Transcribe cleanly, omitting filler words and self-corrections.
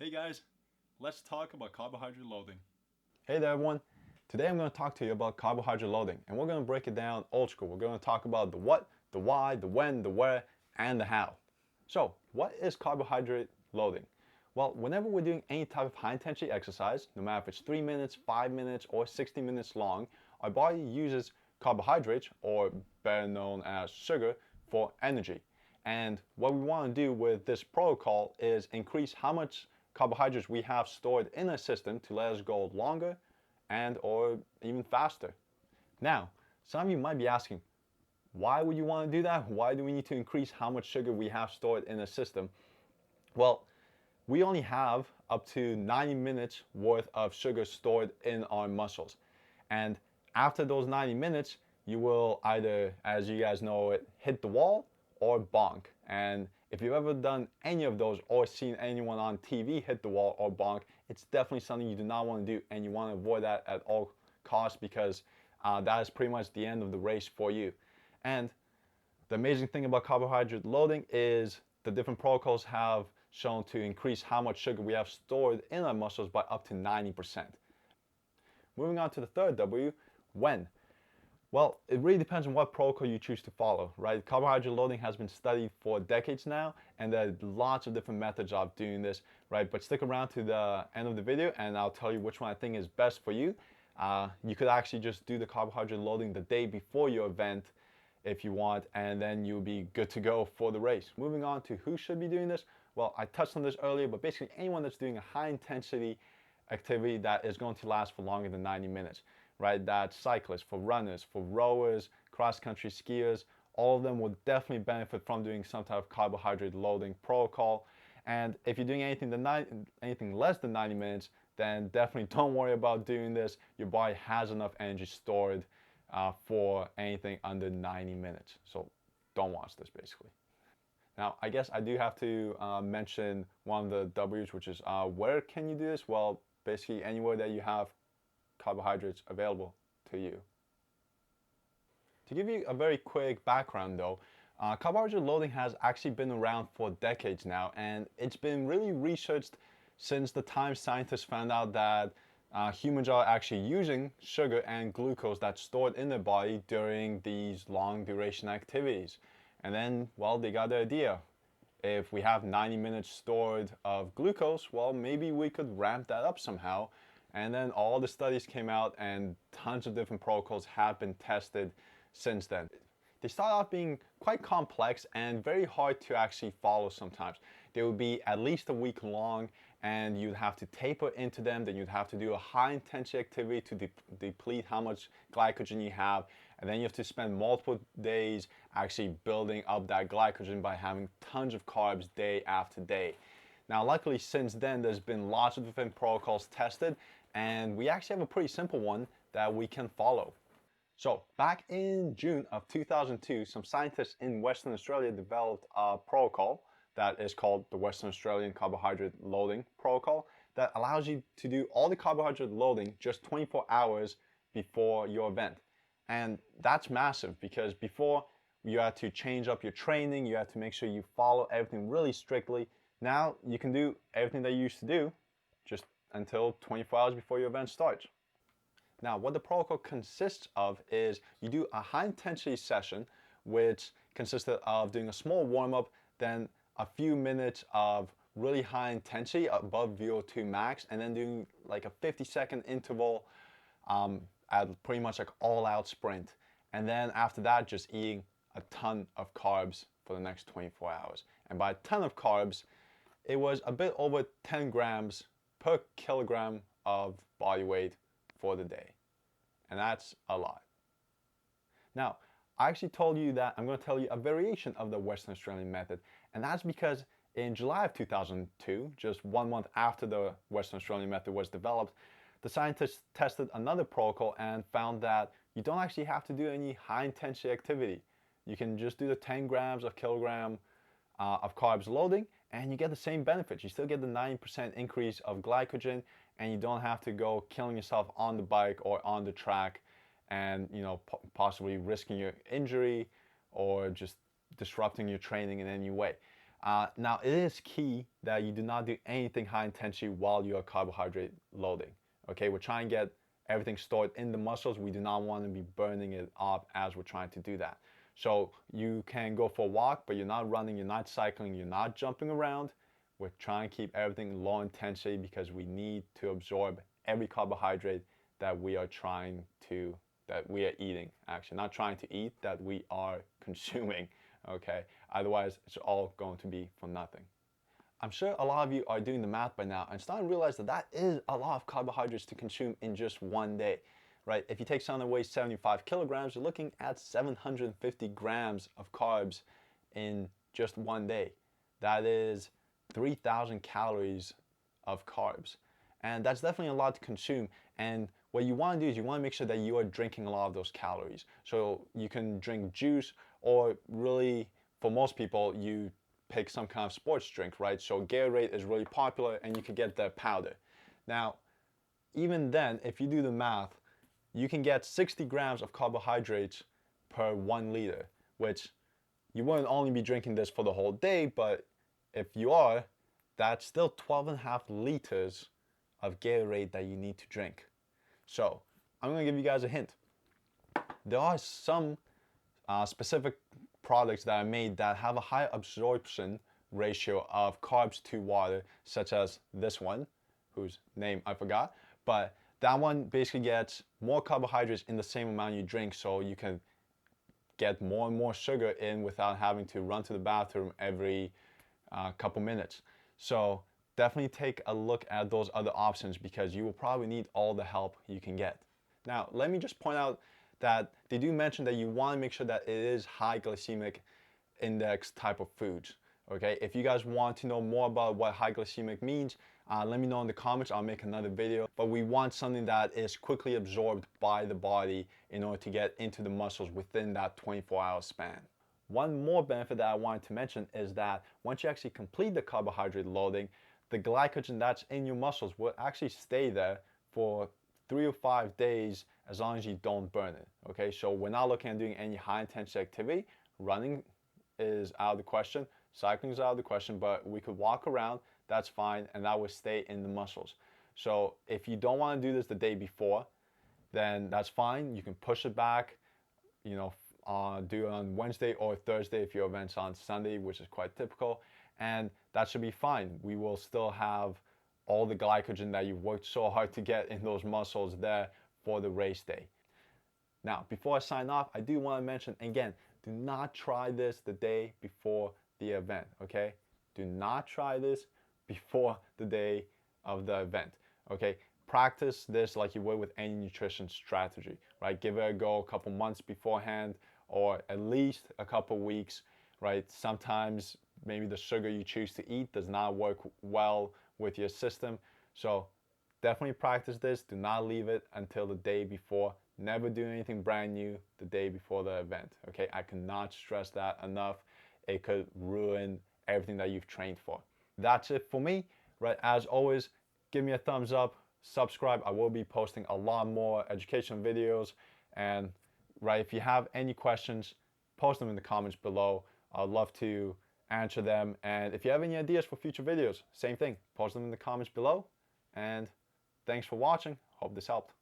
Hey guys, let's talk about carbohydrate loading. Hey there everyone, today I'm going to talk to you about carbohydrate loading and we're going to break it down old school. We're going to talk about the what, the why, the when, the where, and the how. So what is carbohydrate loading? Well, whenever we're doing any type of high intensity exercise, no matter if it's 3 minutes, 5 minutes, or 60 minutes long, our body uses carbohydrates, or better known as sugar, for energy. And what we want to do with this protocol is increase how much carbohydrates we have stored in our system to let us go longer and or even faster. Now, some of you might be asking, why would you want to do that? Why do we need to increase how much sugar we have stored in the system? Well, we only have up to 90 minutes worth of sugar stored in our muscles. And after those 90 minutes, you will either, as you guys know it, hit the wall or bonk. And if you've ever done any of those or seen anyone on TV hit the wall or bonk, it's definitely something you do not want to do, and you want to avoid that at all costs because that is pretty much the end of the race for you. And the amazing thing about carbohydrate loading is the different protocols have shown to increase how much sugar we have stored in our muscles by up to 90%. Moving on to the third W, when? Well, it really depends on what protocol you choose to follow, right? Carbohydrate loading has been studied for decades now, and there are lots of different methods of doing this, right? But stick around to the end of the video and I'll tell you which one I think is best for you. You could actually just do the carbohydrate loading the day before your event if you want, and then you'll be good to go for the race. Moving on to who should be doing this. Well, I touched on this earlier, but basically anyone that's doing a high intensity activity that is going to last for longer than 90 minutes, right? That's cyclists, for runners, for rowers, cross-country skiers, all of them will definitely benefit from doing some type of carbohydrate loading protocol. And if you're doing anything less than 90 minutes, then definitely don't worry about doing this. Your body has enough energy stored for anything under 90 minutes. So don't watch this basically. Now, I guess I do have to mention one of the W's, which is where can you do this? Well, basically anywhere that you have carbohydrates available to you. To give you a very quick background though, carbohydrate loading has actually been around for decades now, and it's been really researched since the time scientists found out that humans are actually using sugar and glucose that's stored in their body during these long duration activities. And then, well, they got the idea. If we have 90 minutes stored of glucose, well, maybe we could ramp that up somehow. And then all the studies came out and tons of different protocols have been tested since then. They start off being quite complex and very hard to actually follow sometimes. They would be at least a week long, and you'd have to taper into them, then you'd have to do a high intensity activity to deplete how much glycogen you have, and then you have to spend multiple days actually building up that glycogen by having tons of carbs day after day. Now luckily since then there's been lots of different protocols tested, and we actually have a pretty simple one that we can follow. So back in June of 2002, some scientists in Western Australia developed a protocol that is called the Western Australian Carbohydrate Loading Protocol that allows you to do all the carbohydrate loading just 24 hours before your event. And that's massive because before you had to change up your training, you had to make sure you follow everything really strictly. Now you can do everything that you used to do just until 24 hours before your event starts. Now, what the protocol consists of is you do a high intensity session, which consisted of doing a small warm up, then a few minutes of really high intensity above VO2 max, and then doing like a 50-second interval at pretty much like all out sprint. And then after that, just eating a ton of carbs for the next 24 hours. And by a ton of carbs, it was a bit over 10 grams per kilogram of body weight for the day. And that's a lot. Now, I actually told you that I'm going to tell you a variation of the Western Australian method, and that's because in July of 2002, just 1 month after the Western Australian method was developed, the scientists tested another protocol and found that you don't actually have to do any high intensity activity. You can just do the 10 grams of kilogram of carbs loading, and you get the same benefits. You still get the 90% increase of glycogen, and you don't have to go killing yourself on the bike or on the track and possibly risking your injury or just disrupting your training in any way. Now, it is key that you do not do anything high intensity while you are carbohydrate loading. Okay, we're trying to get everything stored in the muscles. We do not want to be burning it off as we're trying to do that. So you can go for a walk, but you're not running, you're not cycling, you're not jumping around. We're trying to keep everything low intensity because we need to absorb every carbohydrate that we are eating, actually. Not trying to eat, that we are consuming, okay? Otherwise, it's all going to be for nothing. I'm sure a lot of you are doing the math by now and starting to realize that that is a lot of carbohydrates to consume in just one day, right? If you take someone that weighs 75 kilograms, you're looking at 750 grams of carbs in just one day. That is 3,000 calories of carbs. And that's definitely a lot to consume. And what you want to do is you want to make sure that you are drinking a lot of those calories. So you can drink juice, or really, for most people, you pick some kind of sports drink, right? So Gatorade is really popular, and you can get the powder. Now, even then, if you do the math, you can get 60 grams of carbohydrates per 1 liter, which you wouldn't only be drinking this for the whole day, but if you are, that's still 12.5 liters of Gatorade that you need to drink. So I'm going to give you guys a hint. There are some specific products that are made that have a high absorption ratio of carbs to water, such as this one, whose name I forgot, but that one basically gets more carbohydrates in the same amount you drink, so you can get more and more sugar in without having to run to the bathroom every couple minutes. So definitely take a look at those other options because you will probably need all the help you can get. Now, let me just point out that they do mention that you want to make sure that it is high glycemic index type of foods. Okay, if you guys want to know more about what high glycemic means, let me know in the comments. I'll make another video. But we want something that is quickly absorbed by the body in order to get into the muscles within that 24-hour span. One more benefit that I wanted to mention is that once you actually complete the carbohydrate loading, the glycogen that's in your muscles will actually stay there for 3 or 5 days as long as you don't burn it. Okay, so we're not looking at doing any high intensity activity. Running is out of the question, cycling is out of the question, but we could walk around, that's fine, and that would stay in the muscles. So if you don't want to do this the day before, then that's fine. You can push it back, you know, do it on Wednesday or Thursday if your event's on Sunday, which is quite typical, and that should be fine. We will still have all the glycogen that you've worked so hard to get in those muscles there for the race day. Now, before I sign off, I do want to mention again, do not try this the day before the event, okay? Do not try this before the day of the event, okay? Practice this like you would with any nutrition strategy, right? Give it a go a couple months beforehand, or at least a couple weeks, right? Sometimes maybe the sugar you choose to eat does not work well with your system. So definitely practice this. Do not leave it until the day before. Never do anything brand new the day before the event, okay? I cannot stress that enough. It could ruin everything that you've trained for. That's it for me, right? As always, give me a thumbs up, subscribe. I will be posting a lot more educational videos, and right, if you have any questions, post them in the comments below. I'd love to answer them. And if you have any ideas for future videos, same thing, post them in the comments below. And thanks for watching. Hope this helped.